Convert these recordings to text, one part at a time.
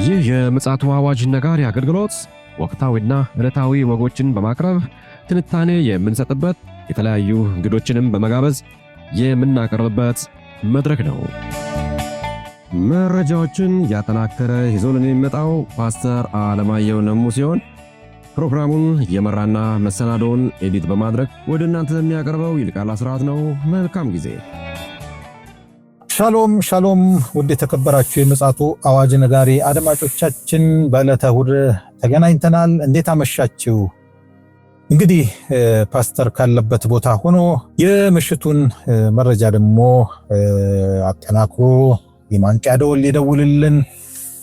ይህ የምፅዓቱ አዋጅ ነጋሪ አገልግሎት ወቅታዊና ዕለታዊ ወጎችን በማቅረብ ትንታኔ የምንሰጥበት የተለያዩ እንግዶችንም በመጋበዝ የምናቀርብበት መድረክ ነው። መረጃዎችን ያጠናከረ ይዞልን የሚመጣው ፓስተር አለማየሁ ነሙ ሲሆን ፕሮግራሙን የመራና መሰናዶውን ኤዲት በማድረግ ወደ እናንተ የሚያቀርበው ይልቃል አስራት ነው። መልካም ጊዜ። ሻሎም ሻሎም፣ ውድ የተከበራችሁ የምፅዓቱ አዋጅ ነጋሪ አድማጮቻችን በዕለተ እሑድ ተገናኝተናል። እንዴት አመሻችሁ? እንግዲህ ፓስተር ካለበት ቦታ ሆኖ የምሽቱን መረጃ ደግሞ አጠናክሮ የማንቂያ ደወል ሊደውልልን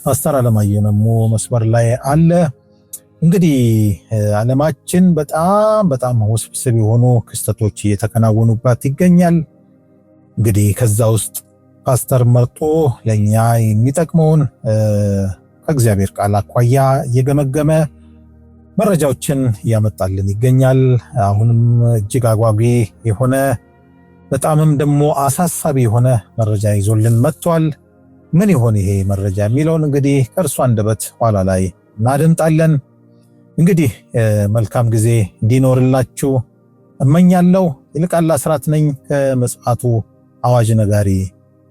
ፓስተር አለማየሁ ነሙ መስመር ላይ አለ። እንግዲህ ዓለማችን በጣም ውስብስብ የሆኑ ክስተቶች እየተከናወኑባት ይገኛል። እንግዲህ ከዛ ውስጥ ፓስተር መርጦ ለኛ የሚጠቅመውን ከእግዚአብሔር ቃል አኳያ እየገመገመ መረጃዎችን እያመጣልን ይገኛል። አሁንም እጅግ አጓጊ የሆነ በጣምም ደግሞ አሳሳቢ የሆነ መረጃ ይዞልን መጥቷል። ምን ይሆን ይሄ መረጃ የሚለውን እንግዲህ ከእርሱ አንደበት ኋላ ላይ እናደምጣለን። እንግዲህ መልካም ጊዜ እንዲኖርላችሁ እመኛለሁ። ይልቃል አስራት ነኝ ከምፅዓቱ አዋጅ ነጋሪ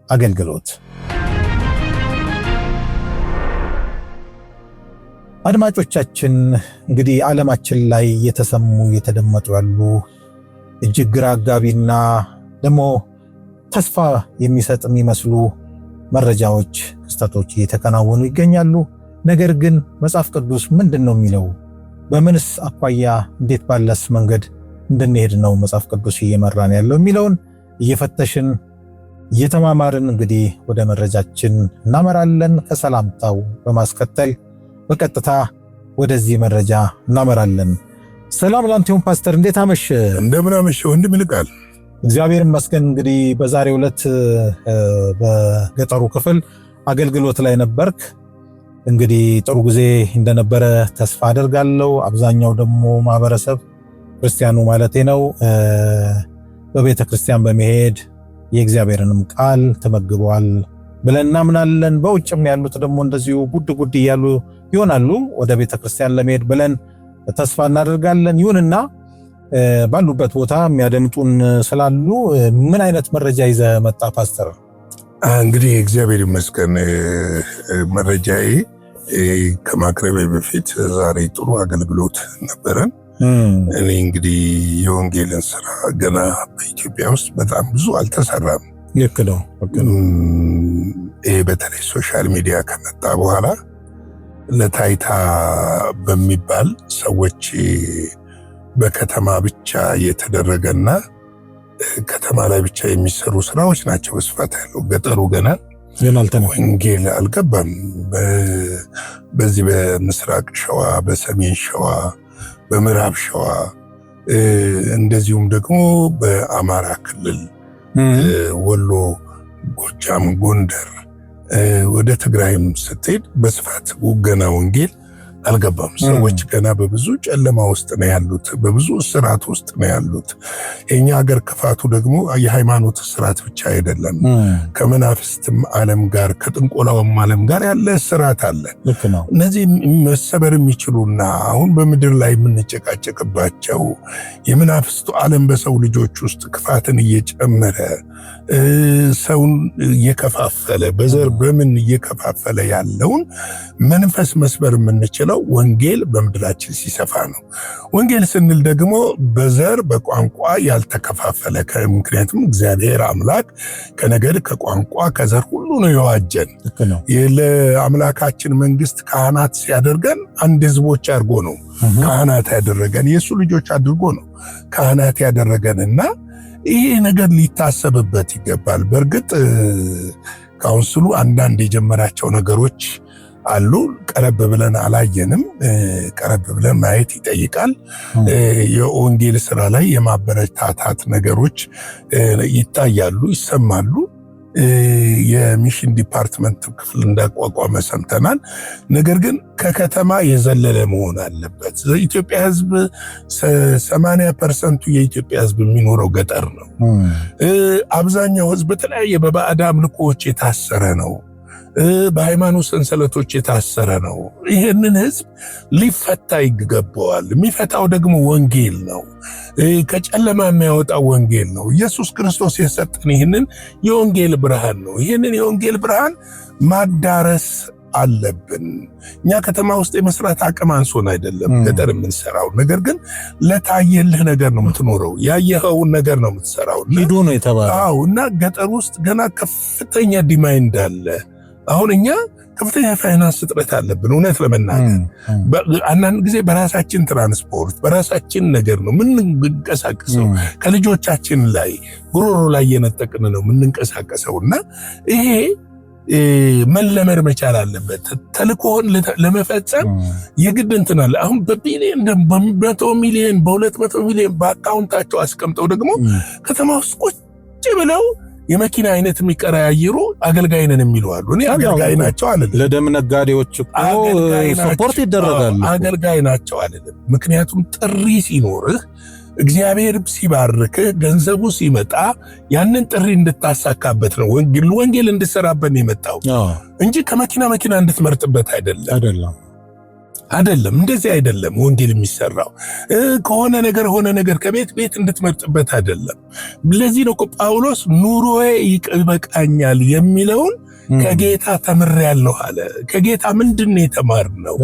አገልግሎት። አድማጮቻችን እንግዲህ ዓለማችን ላይ የተደመጡ ያሉ እጅግ ግራ አጋቢና ደግሞ ተስፋ የሚሰጥ የሚመስሉ መረጃዎች፣ ክስተቶች እየተከናወኑ ይገኛሉ። ነገር ግን መጽሐፍ ቅዱስ ምንድን ነው የሚለው? በምንስ አኳያ እንዴት ባለስ መንገድ እንድንሄድ ነው መጽሐፍ ቅዱስ እየመራን ያለው የሚለውን እየፈተሽን እየተማማርን እንግዲህ ወደ መረጃችን እናመራለን። ከሰላምታው በማስከተል በቀጥታ ወደዚህ መረጃ እናመራለን። ሰላም ላንተ ይሁን ፓስተር፣ እንዴት አመሸ? እንደምን አመሸ ወንድም ይልቃል? እግዚአብሔር ይመስገን። እንግዲህ በዛሬው ዕለት በገጠሩ ክፍል አገልግሎት ላይ ነበርክ። እንግዲህ ጥሩ ጊዜ እንደነበረ ተስፋ አደርጋለሁ። አብዛኛው ደግሞ ማህበረሰብ ክርስቲያኑ ማለቴ ነው በቤተ ክርስቲያን በመሄድ የእግዚአብሔርንም ቃል ተመግበዋል ብለን እናምናለን። በውጭም ያሉት ደግሞ እንደዚሁ ጉድ እያሉ ይሆናሉ ወደ ቤተ ክርስቲያን ለመሄድ ብለን ተስፋ እናደርጋለን። ይሁንና ባሉበት ቦታ የሚያደምጡን ስላሉ ምን አይነት መረጃ ይዘህ መጣ ፓስተር? እንግዲህ እግዚአብሔር ይመስገን መረጃዬ ከማቅረቤ በፊት ዛሬ ጥሩ አገልግሎት ነበረን። እኔ እንግዲህ የወንጌልን ስራ ገና በኢትዮጵያ ውስጥ በጣም ብዙ አልተሰራም። ልክ ነው። ይሄ በተለይ ሶሻል ሚዲያ ከመጣ በኋላ ለታይታ በሚባል ሰዎች በከተማ ብቻ የተደረገና ከተማ ላይ ብቻ የሚሰሩ ስራዎች ናቸው በስፋት ያለው። ገጠሩ ገና ወንጌል አልገባም። በዚህ በምስራቅ ሸዋ፣ በሰሜን ሸዋ፣ በምዕራብ ሸዋ እንደዚሁም ደግሞ በአማራ ክልል ወሎ፣ ጎጃም፣ ጎንደር ወደ ትግራይም ስትሄድ በስፋት ገና ወንጌል አልገባም። ሰዎች ገና በብዙ ጨለማ ውስጥ ነው ያሉት፣ በብዙ እስራት ውስጥ ነው ያሉት። የኛ ሀገር ክፋቱ ደግሞ የሃይማኖት እስራት ብቻ አይደለም። ከመናፍስትም ዓለም ጋር ከጥንቆላውም ዓለም ጋር ያለ እስራት አለ። እነዚህ መሰበር የሚችሉና አሁን በምድር ላይ የምንጨቃጨቅባቸው የመናፍስቱ ዓለም በሰው ልጆች ውስጥ ክፋትን እየጨመረ ሰውን እየከፋፈለ በዘር በምን እየከፋፈለ ያለውን መንፈስ መስበር የምንችለው ወንጌል በምድራችን ሲሰፋ ነው። ወንጌል ስንል ደግሞ በዘር በቋንቋ ያልተከፋፈለ፣ ምክንያቱም እግዚአብሔር አምላክ ከነገድ ከቋንቋ ከዘር ሁሉ ነው የዋጀን። ለአምላካችን መንግስት ካህናት ሲያደርገን አንድ ህዝቦች አድርጎ ነው ካህናት ያደረገን። የእሱ ልጆች አድርጎ ነው ካህናት ያደረገንና ይሄ ነገር ሊታሰብበት ይገባል። በእርግጥ ካውንስሉ አንዳንድ የጀመራቸው ነገሮች አሉ። ቀረብ ብለን አላየንም። ቀረብ ብለን ማየት ይጠይቃል። የወንጌል ስራ ላይ የማበረታታት ነገሮች ይታያሉ፣ ይሰማሉ። የሚሽን ዲፓርትመንት ክፍል እንዳቋቋመ ሰምተናል። ነገር ግን ከከተማ የዘለለ መሆን አለበት። የኢትዮጵያ ህዝብ 80% የኢትዮጵያ ህዝብ የሚኖረው ገጠር ነው። አብዛኛው ህዝብ በተለያየ በባዕድ አምልኮዎች የታሰረ ነው። በሃይማኖት ሰንሰለቶች የታሰረ ነው። ይህንን ህዝብ ሊፈታ ይገባዋል። የሚፈታው ደግሞ ወንጌል ነው። ከጨለማ የሚያወጣው ወንጌል ነው። ኢየሱስ ክርስቶስ የሰጠን ይህንን የወንጌል ብርሃን ነው። ይህንን የወንጌል ብርሃን ማዳረስ አለብን። እኛ ከተማ ውስጥ የመስራት አቅም አንሶን አይደለም ገጠር የምንሰራው። ነገር ግን ለታየልህ ነገር ነው የምትኖረው፣ ያየኸውን ነገር ነው የምትሰራው። ሂዱ ነው የተባለው። እና ገጠር ውስጥ ገና ከፍተኛ ዲማንድ አለ። አሁን እኛ ከፍተኛ ፋይናንስ እጥረት አለብን። እውነት ለመናገር አንዳንድ ጊዜ በራሳችን ትራንስፖርት በራሳችን ነገር ነው የምንንቀሳቀሰው። ከልጆቻችን ላይ ጉሮሮ ላይ የነጠቅን ነው የምንንቀሳቀሰውና ይሄ መለመድ መቻል አለበት። ተልኮን ለመፈጸም የግድ እንትን አለ። አሁን በቢሊየን በ100 ሚሊዮን በ200 ሚሊዮን በአካውንታቸው አስቀምጠው ደግሞ ከተማ ውስጥ ቁጭ ብለው የመኪና አይነት የሚቀያየሩ አገልጋይ ነን የሚሉ አሉ። እኔ አገልጋይ ናቸው አልልም። ለደም ነጋዴዎች እኮ ሰፖርት ይደረጋሉ። አገልጋይ ናቸው አልልም። ምክንያቱም ጥሪ ሲኖርህ እግዚአብሔር ሲባርክህ ገንዘቡ ሲመጣ ያንን ጥሪ እንድታሳካበት ነው። ወንጌል እንድትሰራበት ነው የመጣው እንጂ ከመኪና እንድትመርጥበት አይደለም። እንደዚህ አይደለም ወንጌል የሚሰራው። ከሆነ ነገር ከቤት እንድትመርጥበት አይደለም። ለዚህ ነው ጳውሎስ ኑሮዬ ይበቃኛል የሚለውን ከጌታ ተምሬያለሁ አለ። ከጌታ ምንድነው የተማርነው?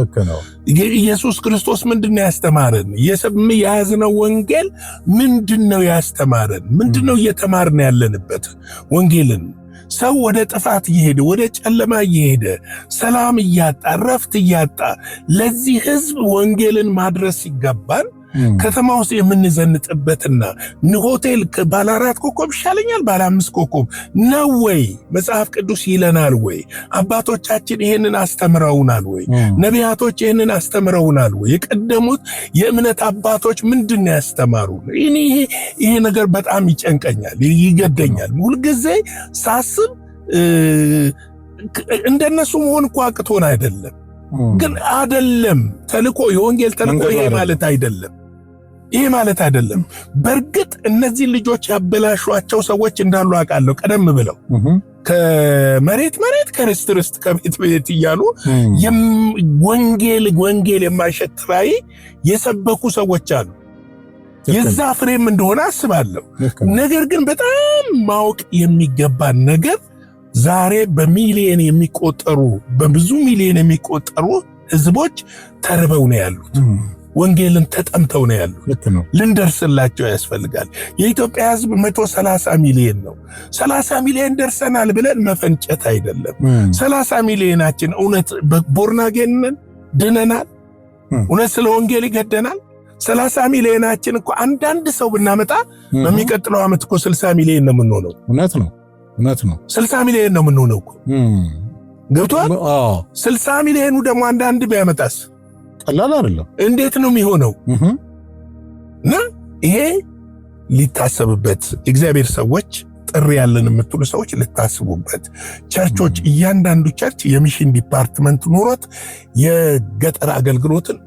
ኢየሱስ ክርስቶስ ምንድነው ያስተማረን? የያዝነው ወንጌል ምንድነው ያስተማረን? ምንድነው እየተማርን ያለንበት? ወንጌልን ሰው ወደ ጥፋት እየሄደ ወደ ጨለማ እየሄደ ሰላም እያጣ ረፍት እያጣ ለዚህ ህዝብ ወንጌልን ማድረስ ሲገባን ከተማ ውስጥ የምንዘንጥበትና ሆቴል ባለ 4 ኮከብ ይሻለኛል ባለ 5 ኮከብ ነው ወይ? መጽሐፍ ቅዱስ ይለናል ወይ? አባቶቻችን ይሄንን አስተምረውናል ወይ? ነቢያቶች ይሄንን አስተምረውናል ወይ? የቀደሙት የእምነት አባቶች ምንድነው ያስተማሩን? ይሄ ነገር በጣም ይጨንቀኛል፣ ይገደኛል። ሁልጊዜ ሳስብ እንደነሱ መሆን እኮ አቅቶን አይደለም፣ ግን አይደለም ተልኮ የወንጌል ተልኮ ይሄ ማለት አይደለም። በእርግጥ እነዚህ ልጆች ያበላሿቸው ሰዎች እንዳሉ አውቃለሁ። ቀደም ብለው ከመሬት ከርስት ከቤት እያሉ ወንጌል የማይሸት ራእይ የሰበኩ ሰዎች አሉ። የዛ ፍሬም እንደሆነ አስባለሁ። ነገር ግን በጣም ማወቅ የሚገባን ነገር ዛሬ በሚሊዮን የሚቆጠሩ በብዙ ሚሊዮን የሚቆጠሩ ህዝቦች ተርበው ነው ያሉት። ወንጌልን ተጠምተው ነው ያሉት። ልንደርስላቸው ያስፈልጋል። የኢትዮጵያ ህዝብ 130 ሚሊዮን ነው። 30 ሚሊዮን ደርሰናል ብለን መፈንጨት አይደለም። 30 ሚሊዮናችን እውነት ቦርናጌን ድነናል? እውነት ስለ ወንጌል ይገደናል? 30 ሚሊዮናችን እኮ አንዳንድ ሰው ብናመጣ በሚቀጥለው ዓመት እኮ 60 ሚሊዮን ነው የምንሆነው። እውነት ነው 60 ሚሊዮን ነው የምንሆነው እኮ ገብቷል። 60 ሚሊዮኑ ደግሞ አንዳንድ ቢያመጣስ ቀላል አይደለም። እንዴት ነው የሚሆነው? እና ይሄ ሊታሰብበት እግዚአብሔር ሰዎች ጥሪ ያለን የምትሉ ሰዎች ልታስቡበት። ቸርቾች እያንዳንዱ ቸርች የሚሽን ዲፓርትመንት ኖሮት የገጠር አገልግሎትን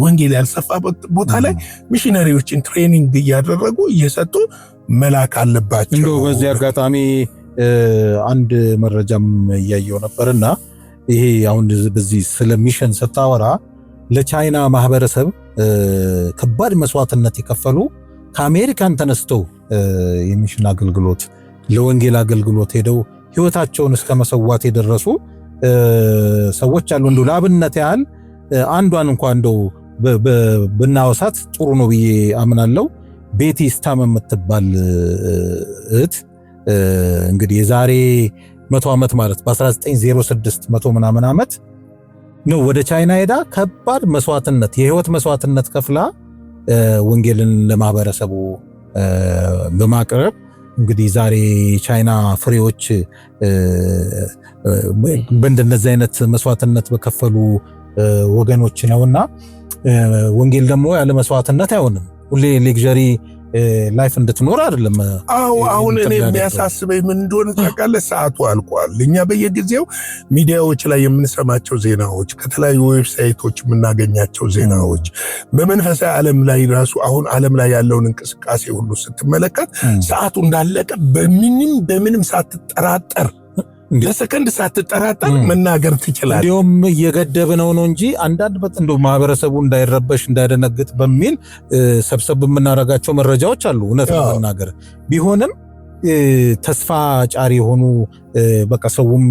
ወንጌል ያልሰፋበት ቦታ ላይ ሚሽነሪዎችን ትሬኒንግ እያደረጉ እየሰጡ መላክ አለባቸው። እንደው በዚህ አጋጣሚ አንድ መረጃም እያየው ነበርና ይሄ አሁን በዚህ ስለ ሚሽን ስታወራ ለቻይና ማህበረሰብ ከባድ መስዋዕትነት የከፈሉ ከአሜሪካን ተነስተው የሚሽን አገልግሎት ለወንጌል አገልግሎት ሄደው ህይወታቸውን እስከ መሰዋት የደረሱ ሰዎች አሉ። እንደው ለአብነት ያህል አንዷን እንኳን እንደው ብናወሳት ጥሩ ነው ብዬ አምናለሁ። ቤቲ ስታም የምትባል እህት እንግዲህ የዛሬ 100 ዓመት ማለት በ1906 100 ምናምን ዓመት ነው ወደ ቻይና ሄዳ ከባድ መስዋዕትነት የህይወት መስዋዕትነት ከፍላ ወንጌልን ለማህበረሰቡ በማቅረብ እንግዲህ ዛሬ ቻይና ፍሬዎች በእንደነዚህ አይነት መስዋዕትነት በከፈሉ ወገኖች ነውና ወንጌል ደግሞ ያለ መስዋዕትነት አይሆንም። ሁሌ ሌክዠሪ ላይፍ እንድትኖር አይደለም። አሁን እኔ የሚያሳስበኝ ምን እንደሆነ ታውቃለህ? ሰዓቱ አልቋል። እኛ በየጊዜው ሚዲያዎች ላይ የምንሰማቸው ዜናዎች፣ ከተለያዩ ዌብሳይቶች የምናገኛቸው ዜናዎች፣ በመንፈሳዊ ዓለም ላይ ራሱ አሁን ዓለም ላይ ያለውን እንቅስቃሴ ሁሉ ስትመለከት ሰዓቱ እንዳለቀ በምንም ሳትጠራጠር ለሰከንድ ሳትጠራጠር መናገር ትችላለህ። እንዲሁም እየገደብ ነው እንጂ አንዳንድ እንደው ማህበረሰቡ እንዳይረበሽ እንዳይደነግጥ በሚል ሰብሰብ የምናረጋቸው መረጃዎች አሉ። እውነት ለመናገር ቢሆንም ተስፋ ጫሪ የሆኑ በቃ ሰውም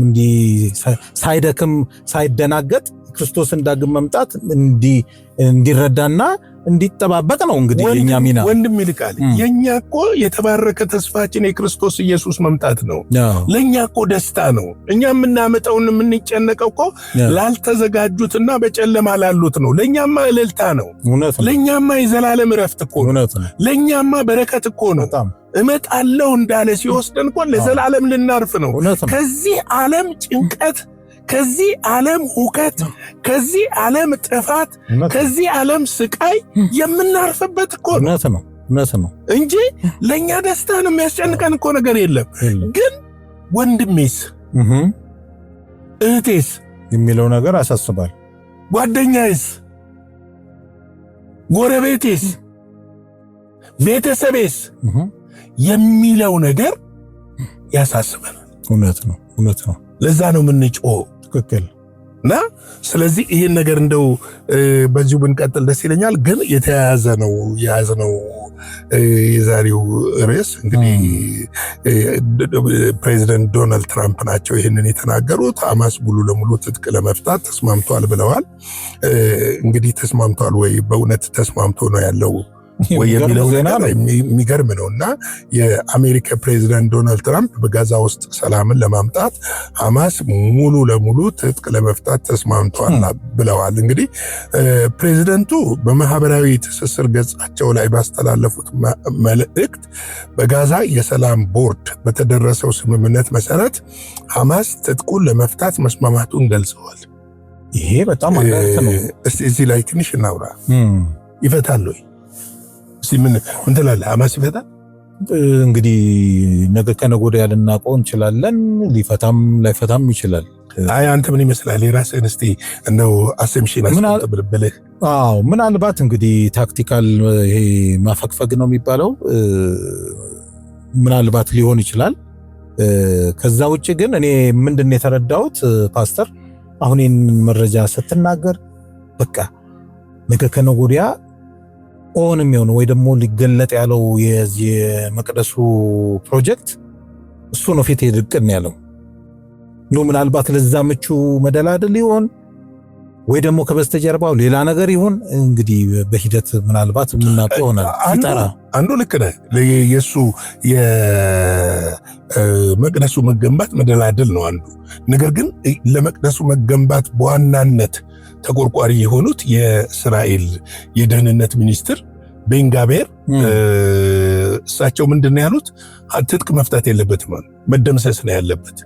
ሳይደክም ሳይደናገጥ ክርስቶስን ዳግም መምጣት እንዲረዳና እንዲጠባበቅ ነው እንግዲህ የኛ ሚና። ወንድም ይልቃል የኛ እኮ የተባረከ ተስፋችን የክርስቶስ ኢየሱስ መምጣት ነው። ለኛ እኮ ደስታ ነው። እኛ የምናመጣውን የምንጨነቀው እኮ ላልተዘጋጁትና በጨለማ ላሉት ነው። ለኛማ እልልታ ነው። ለኛማ የዘላለም ዕረፍት እኮ ነው። ለኛማ በረከት እኮ ነው። እመጣለሁ እንዳለ ሲወስደን እኮ ለዘላለም ልናርፍ ነው። ከዚህ ዓለም ጭንቀት፣ ከዚህ ዓለም ሁከት፣ ከዚህ ዓለም ጥፋት፣ ከዚህ ዓለም ስቃይ የምናርፍበት እኮ ነው እንጂ ለኛ ደስታ ነው የሚያስጨንቀን እኮ ነገር የለም። ግን ወንድሜስ እህቴስ የሚለው ነገር አሳስባል። ጓደኛዬስ፣ ጎረቤቴስ፣ ቤተሰቤስ የሚለው ነገር ያሳስበናል። እውነት ነው። ለዛ ነው የምንጮህ። ትክክል። እና ስለዚህ ይህን ነገር እንደው በዚሁ ብንቀጥል ደስ ይለኛል። ግን የያዝነው የዛሬው ርዕስ እንግዲህ ፕሬዚደንት ዶናልድ ትራምፕ ናቸው ይህንን የተናገሩት። ሐማስ ሙሉ ለሙሉ ትጥቅ ለመፍታት ተስማምቷል ብለዋል። እንግዲህ ተስማምቷል ወይ? በእውነት ተስማምቶ ነው ያለው ወይ የሚለው ነገር የሚገርም ነውና የአሜሪካ ፕሬዚዳንት ዶናልድ ትራምፕ በጋዛ ውስጥ ሰላምን ለማምጣት ሐማስ ሙሉ ለሙሉ ትጥቅ ለመፍታት ተስማምቷል ብለዋል። እንግዲህ ፕሬዚደንቱ በማህበራዊ ትስስር ገጻቸው ላይ ባስተላለፉት መልእክት በጋዛ የሰላም ቦርድ በተደረሰው ስምምነት መሰረት ሐማስ ትጥቁን ለመፍታት መስማማቱን ገልጸዋል። ይሄ በጣም አጋርተ ነው። እስቲ እዚህ ላይ ትንሽ እናውራ። ይፈታል ወይ? ምን ትላለህ? ሐማስ ይፈታል? እንግዲህ ነገ ከነገ ወዲያ ልናውቀው እንችላለን። ሊፈታም ላይፈታም ይችላል። አይ አንተ ምን ይመስላል? የራስህን እስቲ እንደው አሰምሽን አስቀምጥልህ። ምናልባት እንግዲህ ታክቲካል ይሄ ማፈግፈግ ነው የሚባለው ምናልባት ሊሆን ይችላል። ከዛ ውጭ ግን እኔ ምንድነው የተረዳሁት ፓስተር፣ አሁን ይህን መረጃ ስትናገር በቃ ነገ ከነገ ወዲያ ኦን የሚሆን ወይ ደግሞ ሊገለጥ ያለው የዚህ መቅደሱ ፕሮጀክት እሱ ነው ፊት ይድቅን ያለው ነው። ምናልባት ለዛ ምቹ መደላደል ይሆን ወይ ደግሞ ከበስተጀርባው ሌላ ነገር ይሆን? እንግዲህ በሂደት ምናልባት የምናውቀው ይሆናል። ሲጠራ አንዱ ልክ ነህ። የሱ የመቅደሱ መገንባት መደላደል ነው አንዱ ነገር። ግን ለመቅደሱ መገንባት በዋናነት ተቆርቋሪ የሆኑት የእስራኤል የደህንነት ሚኒስትር ቤን ጋቤር እሳቸው ምንድነው ያሉት? ትጥቅ መፍታት የለበትም፣ መደምሰስ ነው ያለበት።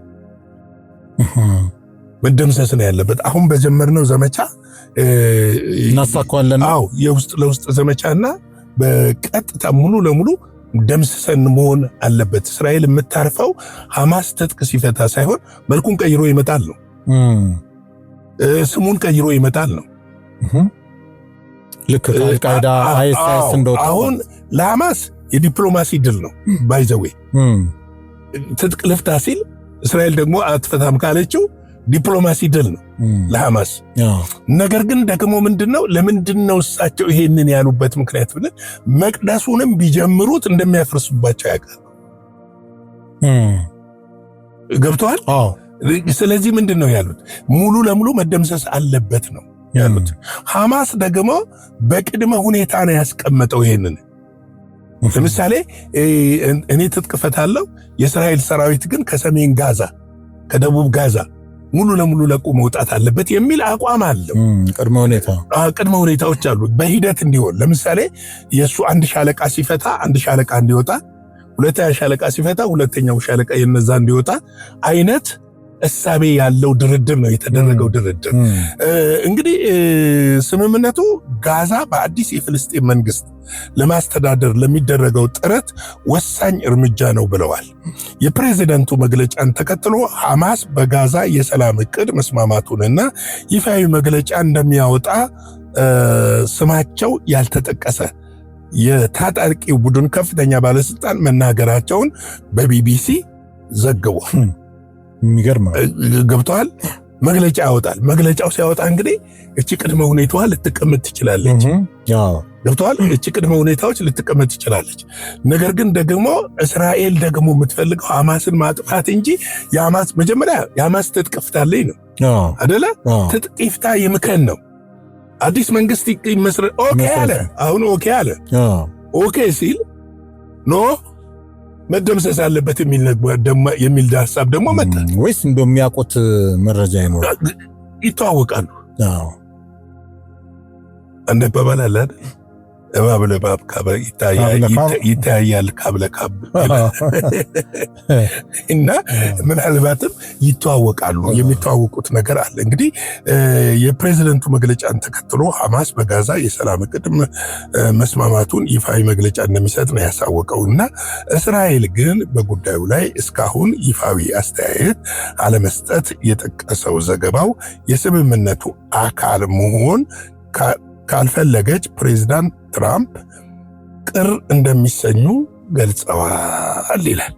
መደምሰስ ነው ያለበት። አሁን በጀመርነው ዘመቻ እናሳካዋለን። አዎ የውስጥ ለውስጥ ዘመቻና በቀጥታ ሙሉ ለሙሉ ደምስሰን መሆን አለበት። እስራኤል የምታርፈው ሐማስ ትጥቅ ሲፈታ ሳይሆን መልኩን ቀይሮ ይመጣል ነው፣ ስሙን ቀይሮ ይመጣል ነው። ልክ አልቃይዳ አይኤስ እንደወጣው አሁን ለሐማስ የዲፕሎማሲ ድል ነው ባይዘዌ። ትጥቅ ልፍታ ሲል እስራኤል ደግሞ አትፈታም ካለችው ዲፕሎማሲ ድል ነው ለሐማስ። ነገር ግን ደግሞ ምንድነው ለምንድነው እሳቸው ይሄንን ያሉበት ምክንያት ብለን መቅደሱንም ቢጀምሩት እንደሚያፈርሱባቸው ያውቃሉ። ገብቷል? ስለዚህ ምንድነው ያሉት? ሙሉ ለሙሉ መደምሰስ አለበት ነው ያሉት። ሐማስ ደግሞ በቅድመ ሁኔታ ነው ያስቀመጠው ይሄንን። ለምሳሌ እኔ ትጥቅ ፈታለሁ፣ የእስራኤል ሰራዊት ግን ከሰሜን ጋዛ ከደቡብ ጋዛ ሙሉ ለሙሉ ለቆ መውጣት አለበት የሚል አቋም አለው። ቅድመ ሁኔታዎች አሉ በሂደት እንዲሆን። ለምሳሌ የሱ አንድ ሻለቃ ሲፈታ አንድ ሻለቃ እንዲወጣ፣ ሁለተኛ ሻለቃ ሲፈታ ሁለተኛው ሻለቃ የነዛ እንዲወጣ አይነት እሳቤ ያለው ድርድር ነው የተደረገው ድርድር። እንግዲህ ስምምነቱ ጋዛ በአዲስ የፍልስጤም መንግስት ለማስተዳደር ለሚደረገው ጥረት ወሳኝ እርምጃ ነው ብለዋል። የፕሬዝዳንቱ መግለጫን ተከትሎ ሐማስ በጋዛ የሰላም ዕቅድ መስማማቱንና ይፋዊ መግለጫ እንደሚያወጣ ስማቸው ያልተጠቀሰ የታጣቂው ቡድን ከፍተኛ ባለስልጣን መናገራቸውን በቢቢሲ ዘግቧል። የሚገርም ነው። ገብቷል። መግለጫ ያወጣል። መግለጫው ሲያወጣ እንግዲህ እቺ ቅድመ ሁኔታዋ ልትቀመጥ ትችላለች። ገብቷል። እቺ ቅድመ ሁኔታዎች ልትቀመጥ ትችላለች። ነገር ግን ደግሞ እስራኤል ደግሞ የምትፈልገው ሐማስን ማጥፋት እንጂ የሐማስ መጀመሪያ የሐማስ ትጥቅ ፍታልኝ ነው አይደለ? ትጥቅ ይፍታ ይምከን ነው። አዲስ መንግስት ይመስረት ኦኬ አለ። አሁን ኦኬ አለ። ኦኬ ሲል ኖ መደምሰስ አለበት የሚል ሐሳብ ደግሞ መጣ። ወይስ እንደሚያውቁት መረጃ ይኖራል? ይተዋወቃሉ። አንደ በባላላ እባብ ለእባብ ይታያል ካብ ለካብ እና ምናልባትም ይተዋወቃሉ። የሚተዋወቁት ነገር አለ። እንግዲህ የፕሬዝደንቱ መግለጫን ተከትሎ ሐማስ በጋዛ የሰላም ዕቅድ መስማማቱን ይፋዊ መግለጫ እንደሚሰጥ ነው ያሳወቀው እና እስራኤል ግን በጉዳዩ ላይ እስካሁን ይፋዊ አስተያየት አለመስጠት የጠቀሰው ዘገባው የስምምነቱ አካል መሆን ካልፈለገች ፕሬዝዳንት ትራምፕ ቅር እንደሚሰኙ ገልጸዋል ይላል።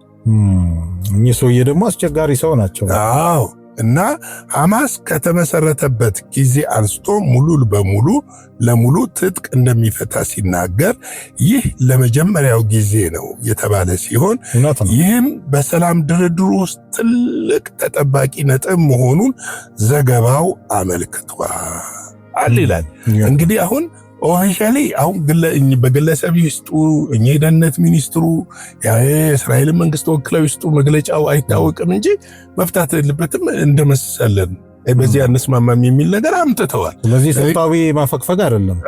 እኚህ ሰውዬ ደግሞ አስቸጋሪ ሰው ናቸው። አዎ። እና ሐማስ ከተመሰረተበት ጊዜ አንስቶ ሙሉ ትጥቅ እንደሚፈታ ሲናገር ይህ ለመጀመሪያው ጊዜ ነው የተባለ ሲሆን ይህም በሰላም ድርድሩ ውስጥ ትልቅ ተጠባቂ ነጥብ መሆኑን ዘገባው አመልክቷል ይላል። እንግዲህ አሁን ኦፊሻሊ አሁን በግለሰብ ይስጡ የደህንነት ሚኒስትሩ የእስራኤል መንግስት ወክለው ይስጡ መግለጫው አይታወቅም እንጂ መፍታት የለበትም እንደመስሰለን በዚህ አንስማማም የሚል ነገር አምጥተዋል። ስለዚህ ስልታዊ ማፈግፈግ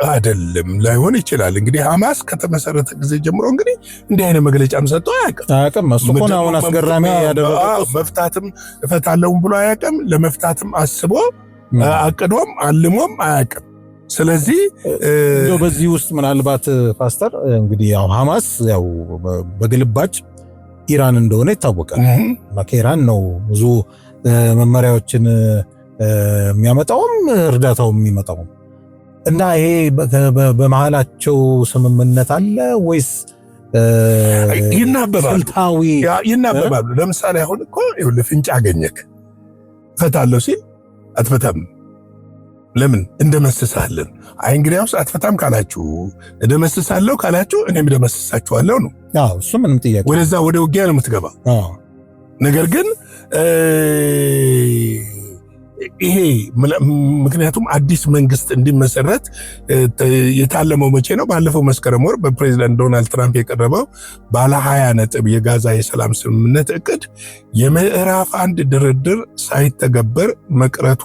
አይደለም ላይሆን ይችላል። እንግዲህ ሐማስ ከተመሰረተ ጊዜ ጀምሮ እንግዲህ እንዲህ አይነት መግለጫም ሰጥቶ አያውቅም። እሱ እኮ ነው አሁን አስገራሚ ያደረገው። መፍታትም እፈታለሁም ብሎ አያውቅም። ለመፍታትም አስቦ አቅዶም አልሞም አያውቅም። ስለዚህ በዚህ ውስጥ ምናልባት ፓስተር እንግዲህ ያው ሐማስ ያው በግልባጭ ኢራን እንደሆነ ይታወቃል። ከኢራን ነው ብዙ መመሪያዎችን የሚያመጣውም እርዳታው የሚመጣው እና ይሄ በመሃላቸው ስምምነት አለ ወይስ ይናበባሉ? ለምሳሌ አሁን እኮ ፍንጭ አገኘክ እፈታለሁ ሲል አትፈታም። ለምን እንደመስሳለን? አይ እንግዲያውስ አትፈታም ካላችሁ እንደመስሳለሁ ካላችሁ እኔም እንደመስሳችኋለሁ ነው። አዎ እሱ ምንም ጥያቄ ወደዛ ወደ ውጊያ ነው የምትገባው። ነገር ግን ይሄ ምክንያቱም አዲስ መንግስት እንዲመሰረት የታለመው መቼ ነው? ባለፈው መስከረም ወር በፕሬዝዳንት ዶናልድ ትራምፕ የቀረበው ባለ 20 ነጥብ የጋዛ የሰላም ስምምነት እቅድ የምዕራፍ 1 ድርድር ሳይተገበር መቅረቱ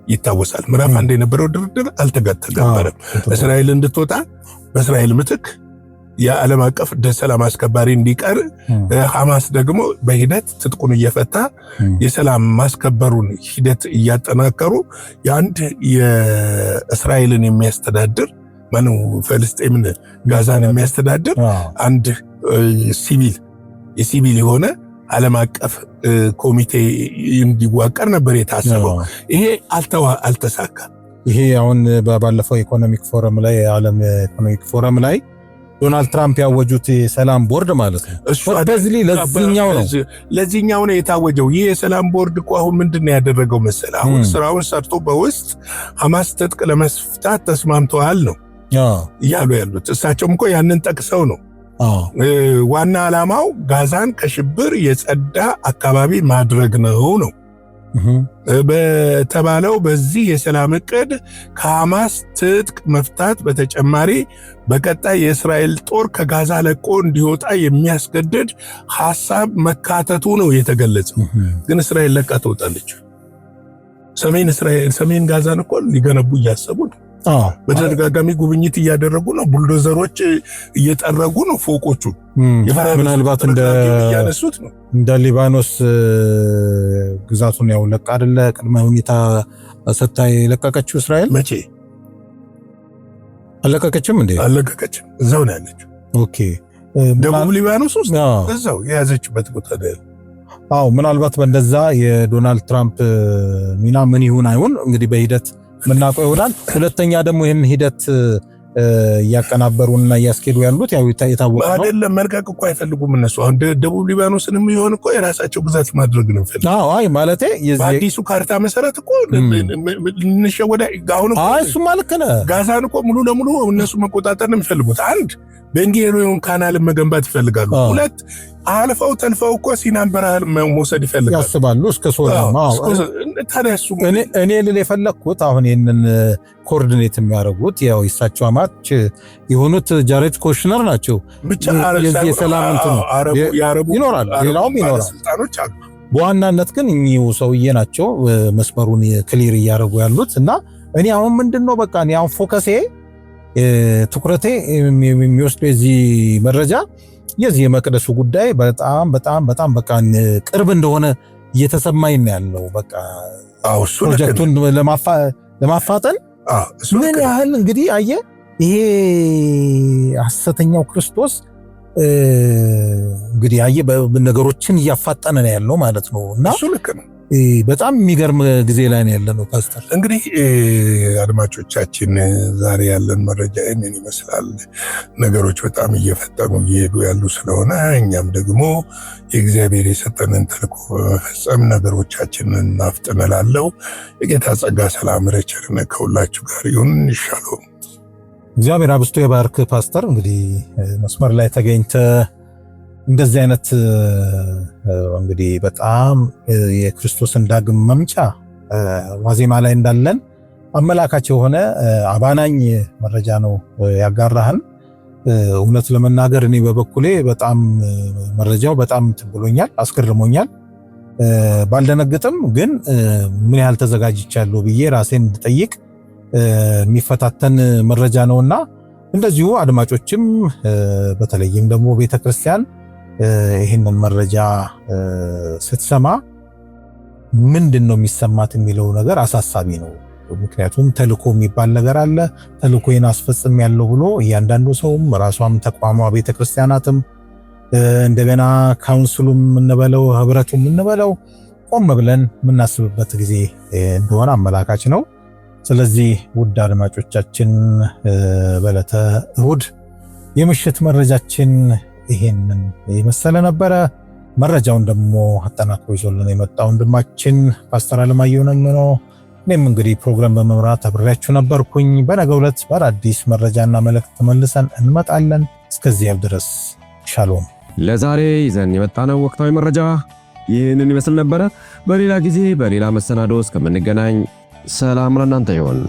ይታወሳል። ምዕራፍ 1 የነበረው ድርድር አልተገበረም። እስራኤል እንድትወጣ በእስራኤል ምትክ የዓለም አቀፍ ሰላም አስከባሪ እንዲቀር ሐማስ ደግሞ በሂደት ትጥቁን እየፈታ የሰላም ማስከበሩን ሂደት እያጠናከሩ የአንድ የእስራኤልን የሚያስተዳድር ማነው ፍልስጤምን ጋዛን የሚያስተዳድር አንድ ሲቪል የሆነ ዓለም አቀፍ ኮሚቴ እንዲዋቀር ነበር የታሰበው። ይሄ አልተሳካም። ይሄ አሁን ባለፈው ኢኮኖሚክ ፎረም ላይ የዓለም ኢኮኖሚክ ፎረም ላይ ዶናልድ ትራምፕ ያወጁት የሰላም ቦርድ ማለት ነው። በዚህ ለዚህኛው ነው የታወጀው። ይህ የሰላም ቦርድ እኮ አሁን ምንድነው ያደረገው መሰለህ? አሁን ስራውን ሰርቶ በውስጥ ሐማስ ትጥቅ ለመፍታት ተስማምተዋል ነው እያሉ ያሉት። እሳቸውም እኮ ያንን ጠቅሰው ነው ዋና ዓላማው ጋዛን ከሽብር የጸዳ አካባቢ ማድረግ ነው በተባለው በዚህ የሰላም ዕቅድ ከሐማስ ትጥቅ መፍታት በተጨማሪ በቀጣይ የእስራኤል ጦር ከጋዛ ለቆ እንዲወጣ የሚያስገድድ ሐሳብ መካተቱ ነው የተገለጸው። ግን እስራኤል ለቃ ትወጣለች። ሰሜን ጋዛን እኮ ሊገነቡ እያሰቡ ነው። በተደጋጋሚ ጉብኝት እያደረጉ ነው። ቡልዶዘሮች እየጠረጉ ነው ፎቆቹ። ምናልባት እያነሱት ነው። እንደ ሊባኖስ ግዛቱን ያው ለቃ አይደለ ቅድመ ሁኔታ ሰታይ ለቀቀችው እስራኤል። መቼ አለቀቀችም እንዴ? አለቀቀችም። እዛው ነው ያለችው። ኦኬ። ደቡብ ሊባኖስ ውስጥ እዛው የያዘችበት ቦታ ላይ። አዎ ምናልባት በእንደዛ የዶናልድ ትራምፕ ሚና ምን ይሁን አይሁን እንግዲህ በሂደት ምናውቀው ይሆናል። ሁለተኛ ደግሞ ይህን ሂደት ያቀናበሩና ያስኬዱ ያሉት ያው የታወቀ ነው አይደለም። መልቀቅ እኮ አይፈልጉም እነሱ። አሁን ደቡብ ሊባኖስንም ይሆን እኮ የራሳቸው ግዛት ማድረግ ነው ፈልጉ። አይ ማለቴ በአዲሱ ካርታ መሰረት እኮ እንሸወዳ አሁን እኮ እሱ ማለት ነው ጋዛን እኮ ሙሉ ለሙሉ እነሱ መቆጣጠር ነው የሚፈልጉት። አንድ ቤንጌሪዮን ካናል መገንባት ይፈልጋሉ። ሁለት አልፈው ተልፈው እኮ ሲናን በረሃ መውሰድ ይፈልጋሉ ያስባሉ እስከ ሶሪያ። ታዲያሱ እኔ ልል የፈለኩት አሁን ይሄንን ኮኦርዲኔት የሚያደርጉት ያው የሳቸው አማች የሆኑት ጃሬድ ኮሽነር ናቸው። ብቻ የሰላም እንትን ይኖራል፣ ሌላውም ይኖራል። ስልጣኖች አሉ። በዋናነት ግን እኚሁ ሰውዬ ናቸው መስመሩን ክሊር እያደረጉ ያሉት። እና እኔ አሁን ምንድነው በቃ እኔ አሁን ፎከሴ ትኩረቴ የሚወስደው የዚህ መረጃ የዚህ የመቅደሱ ጉዳይ በጣም በጣም በጣም በቃ ቅርብ እንደሆነ እየተሰማኝ ነው ያለው። በቃ ፕሮጀክቱን ለማፋጠን ምን ያህል እንግዲህ አየ ይሄ ሐሰተኛው ክርስቶስ እንግዲህ አየ ነገሮችን እያፋጠነ ነው ያለው ማለት ነው። እና እሱ ልክ ነው። በጣም የሚገርም ጊዜ ላይ ነው ያለነው ፓስተር። እንግዲህ አድማጮቻችን ዛሬ ያለን መረጃ ይህንን ይመስላል። ነገሮች በጣም እየፈጠኑ እየሄዱ ያሉ ስለሆነ እኛም ደግሞ የእግዚአብሔር የሰጠንን ተልእኮ በመፈጸም ነገሮቻችንን እናፍጥነላለው። የጌታ ጸጋ፣ ሰላም፣ ቸርነት ከሁላችሁ ጋር ይሁን። ይሻለው እግዚአብሔር አብስቶ የባርክ ፓስተር። እንግዲህ መስመር ላይ ተገኝተ እንደዚህ አይነት እንግዲህ በጣም የክርስቶስን ዳግም መምጫ ዋዜማ ላይ እንዳለን አመላካች የሆነ አባናኝ መረጃ ነው ያጋራህን። እውነት ለመናገር እኔ በበኩሌ በጣም መረጃው በጣም ትብሎኛል፣ አስገርሞኛል። ባልደነግጥም ግን ምን ያህል ተዘጋጅቻለሁ ብዬ ራሴን እንድጠይቅ የሚፈታተን መረጃ ነውና እንደዚሁ አድማጮችም በተለይም ደግሞ ቤተክርስቲያን ይህንን መረጃ ስትሰማ ምንድነው የሚሰማት የሚለው ነገር አሳሳቢ ነው። ምክንያቱም ተልእኮ የሚባል ነገር አለ። ተልእኮዬን አስፈጽም ያለው ብሎ እያንዳንዱ ሰውም ራሷም ተቋሟ ቤተክርስቲያናትም እንደገና ካውንስሉም እንበለው ህብረቱም እንበለው ቆም ብለን የምናስብበት ጊዜ እንደሆነ አመላካች ነው። ስለዚህ ውድ አድማጮቻችን በዕለተ እሁድ የምሽት መረጃችን ይሄንን የመሰለ ነበረ። መረጃውን ደግሞ አጠናክሮ ይዞልን የመጣው ወንድማችን ፓስተር አለማየሁ ነው። እኔም እንግዲህ ፕሮግራም በመምራት አብሬያችሁ ነበርኩኝ። በነገው ዕለት በአዲስ መረጃና መልእክት ተመልሰን እንመጣለን። እስከዚያው ድረስ ሻሎም። ለዛሬ ይዘን የመጣነው ወቅታዊ መረጃ ይህንን ይመስል ነበረ። በሌላ ጊዜ በሌላ መሰናዶ እስከምንገናኝ ሰላም ለእናንተ ይሁን።